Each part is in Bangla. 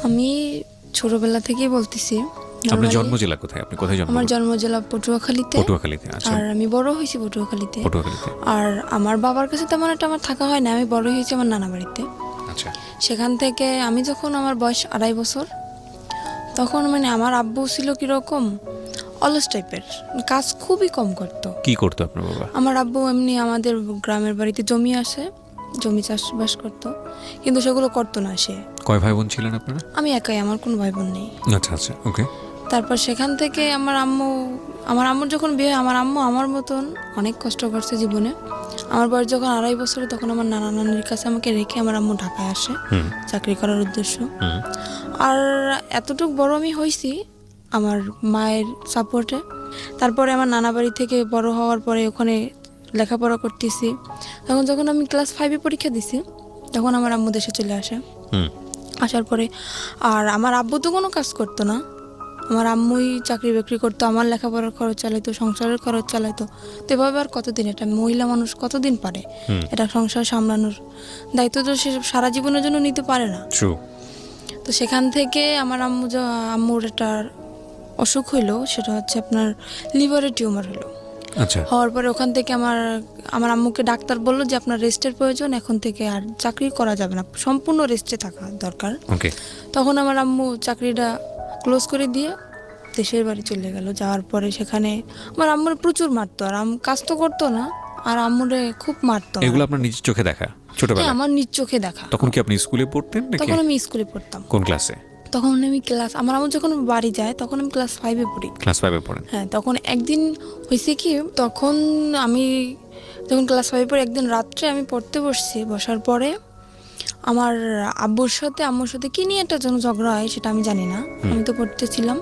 আমি ছোটবেলা থেকেই বলতেছি। আপনার জন্ম জেলা কোথায়? আপনি কোথায় জন্ম? আমার জন্ম জেলা পটুয়াখালীতে। পটুয়াখালীতে। আচ্ছা। আর আমি বড় হয়েছি পটুয়াখালীতে। পটুয়াখালীতে। আর আমার বাবার কাছে তেমন একটা আমার থাকা হয় না, আমি বড় হয়েছি আমার নানা বাড়িতে। আচ্ছা। সেখান থেকে আমি যখন আমার বয়স 2.5 বছর, তখন মানে আমার আব্বু ছিল কিরকম অলস টাইপের, কাজ খুবই কম করতো। কি করতো আপনার বাবা? আমার আব্বু এমনি আমাদের গ্রামের বাড়িতে জমি আসে, জমি চাষবাস করতো, কিন্তু সেগুলো করতো না সে। কয় ভাই বোন ছিলেন আপনারা? আমি একাই, আমার কোনো ভাই বোন নেই। আচ্ছা আচ্ছা, ওকে। তারপর সেখান থেকে আমার আম্মুর যখন বিয়ে, আমার আম্মু আমার মতন অনেক কষ্ট করছে জীবনে। আমার বয়স যখন 2.5 বছর, তখন আমার নানা নানির কাছে আমাকে রেখে আমার আম্মু ঢাকায় আসে চাকরি করার উদ্দেশ্য। আর এতটুকু বড় আমি হয়েছি আমার মায়ের সাপোর্টে। তারপরে আমার নানা বাড়ি থেকে বড় হওয়ার পরে ওখানে লেখাপড়া করতেছি। যখন আমি ক্লাস 5-এ পরীক্ষা দিছি, তখন আমার আম্মু দেশে চলে আসে। আসার পরে আর আমার আব্বু তো কোনো কাজ করতো না, আমার আম্মুই চাকরি বাকরি করতো, আমার লেখাপড়ার খরচ চালাইতো, সংসারের খরচ চালাইতো। তো এভাবে আর কতদিন, এটা মহিলা মানুষ কতদিন পারে এটা সংসার সামলানোর দায়িত্ব? তো সে সারা জীবনের জন্য নিতে পারে না। তো সেখান থেকে আমার আম্মুর একটা অসুখ হইলো, সেটা হচ্ছে আপনার লিভারের টিউমার হলো। আচ্ছা। হওয়ার পরে ওখান থেকে আমার আম্মুকে ডাক্তার বললো যে আপনার রেস্টের প্রয়োজন, এখন থেকে আর চাকরি করা যাবে না, সম্পূর্ণ রেস্টে থাকা দরকার। ওকে। তখন আমার আম্মু চাকরিটা ক্লোজ করে দিয়ে দেশের বাড়ি চলে গেল। যাওয়ার পরে সেখানে আমার আম্মুর প্রচুর মারতো, আর কাজ তো করতো না, আর আম্মুরে খুব মারতো। এগুলো আপনার নিজের চোখে দেখা ছোটবেলায়? আমার নিজ চোখে দেখা। তখন কি আপনি স্কুলে পড়তেন নাকি? তখন আমি স্কুলে পড়তাম। কোন ক্লাসে? তখন আমি আমার আম্মু যখন বাড়ি যায় তখন আমি ক্লাস 5-এ পড়ি। ক্লাস 5-এ পড়েন? হ্যাঁ। তখন একদিন হয়েছে কি, তখন আমি যখন ক্লাস 5-এ পড়ি, একদিন রাত্রে আমি পড়তে বসছি। বসার পরে আমার আম্মুর সাথে কি নিয়ে একটা যেন ঝগড়া হয়, সেটা আমি জানি না, আমি তো পড়তেছিলাম।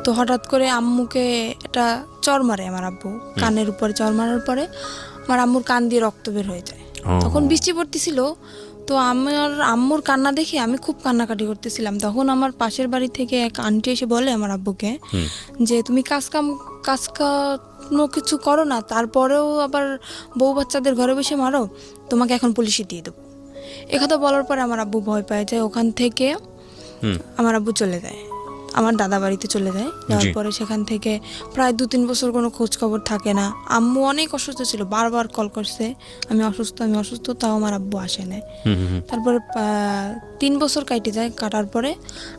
তো হঠাৎ করে আম্মুকে একটা চর মারে আমার আব্বু, কানের উপরে চর মারার পরে আমার আম্মুর কান দিয়ে রক্ত বের হয়ে যায়। তখন বৃষ্টি পড়তেছিল, তো আমার আম্মুর কান্না দেখে আমি খুব কান্নাকাটি করতেছিলাম। তখন আমার পাশের বাড়ি থেকে এক আন্টি এসে বলে আমার আব্বুকে যে তুমি কাজ কোনো কিছু করো না, তারপরেও আবার বউ বাচ্চাদের ঘরে বসে মারো, তোমাকে এখন পুলিশে দিয়ে দেবো। একথা বলার পরে আমার আব্বু ভয় পায় যায়। ওখান থেকে আমার আব্বু চলে যায়, আমার দাদা বাড়িতে চলে যায়। যাওয়ার পরে সেখান থেকে প্রায় 2-3 বছর কোনো খোঁজ খবর থাকে না। আম্মু অনেক অসুস্থ ছিল, বারবার কল করছে আমি অসুস্থ, তাও আমার আব্বু আসে না। তারপরে 3 বছর কাটে যায়। কাটার পরে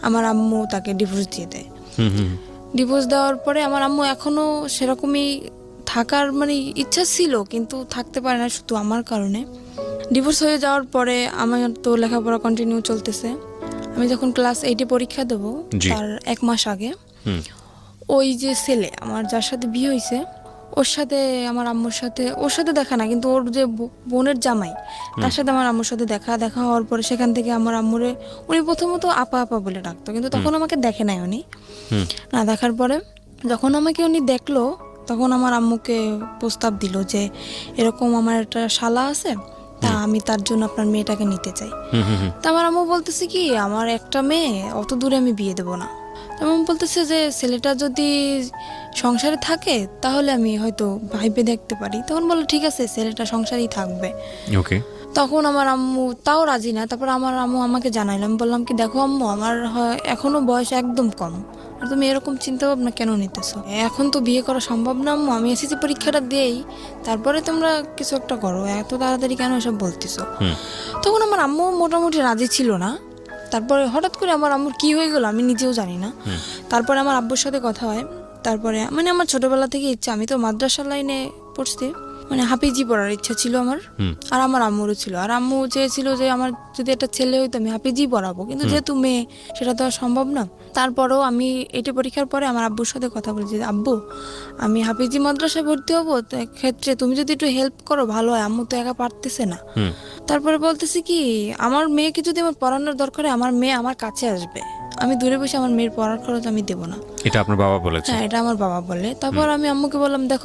আমার আম্মু তাকে ডিভোর্স দিয়ে দেয়। ডিভোর্স দেওয়ার পরে আমার আম্মু এখনো সেরকমই থাকার মানে ইচ্ছা ছিল, কিন্তু থাকতে পারে না শুধু আমার কারণে। ডিভোর্স হয়ে যাওয়ার পরে আমার তো লেখাপড়া কন্টিনিউ চলতেছে। আমি যখন ক্লাস 8-এ পরীক্ষা দেবো, তার 1 মাস আগে ওই যে ছেলে আমার যার সাথে বিয়ে হয়েছে, ওর সাথে আমার আম্মুর সাথে, ওর সাথে দেখা না, কিন্তু ওর যে বোনের জামাই, তার সাথে আমার আম্মুর সাথে দেখা হওয়ার পরে সেখান থেকে আমার আম্মুরে উনি প্রথমত আপা বলে ডাকতো, কিন্তু তখন আমাকে দেখে নাই উনি। না দেখার পরে যখন আমাকে উনি দেখলো, তখন আমার আম্মুকে প্রস্তাব দিল যে এরকম আমার একটা শালা আছে, তা আমি তার জন্য আপনার মেয়েটাকে নিতে চাই। তা আমার আম্মু বলতেছে কি, আমার একটা মেয়ে, অত দূরে আমি বিয়ে দেবো না। আমার বলতেছে যে ছেলেটা যদি সংসারে থাকে তাহলে আমি হয়তো ভাইবে দেখতে পারি। তখন বললো ঠিক আছে, ছেলেটা সংসারেই থাকবে। ওকে। তখন আমার আম্মু তাও রাজি না। তারপর আমার আম্মু আমাকে জানাইলো, আমি বললাম কি দেখো আম্মু, আমার এখনো বয়স একদম কম, আর তুমি এরকম চিন্তা ভাবনা কেন নিতেছো? এখন তো বিয়ে করা সম্ভব না আম্মু, আমি এসএসসি পরীক্ষাটা দেই, তারপরে তোমরা কিছু একটা করো, এত তাড়াতাড়ি কেন এসব বলতেছো? তখন আমার আম্মু মোটামুটি রাজি ছিল না। তারপরে হঠাৎ করে আমার আম্মুর কি হয়ে গেল আমি নিজেও জানি না। তারপরে আমার আব্বুর সাথে কথা হয়। তারপরে মানে আমার ছোটবেলা থেকে ইচ্ছা, আমি তো মাদ্রাসা লাইনে পড়ছি, মানে হাফিজি পড়ার ইচ্ছা ছিল আমার, আর আমার আম্মুরও ছিল। আর আম্মু চেয়েছিল যে আমার যদি একটা ছেলে হইতো আমি হাফিজি পড়াবো, কিন্তু যেহেতু মেয়ে সেটা তো আর সম্ভব না। তারপরেও আমি 8-এ পরীক্ষার পরে আমার আব্বুর সাথে কথা বলেছি, আব্বু আমি হাফিজি মাদ্রাসায় ভর্তি হবো, তো ক্ষেত্রে তুমি যদি একটু হেল্প করো ভালো হয়, আম্মু তো একা পারতেছে না। তারপরে বলতেছি কি, আমার মেয়েকে যদি আমার পড়ানোর দরকার হয়, আমার মেয়ে আমার কাছে আসবে, আমি দূরে বসে আমার মেয়ের পড়ার খরচ আমি দেবো না। এটা আপনার বাবা বলেছে? হ্যাঁ, এটা আমার বাবা বলে। তারপর আমি আম্মুকে বললাম দেখো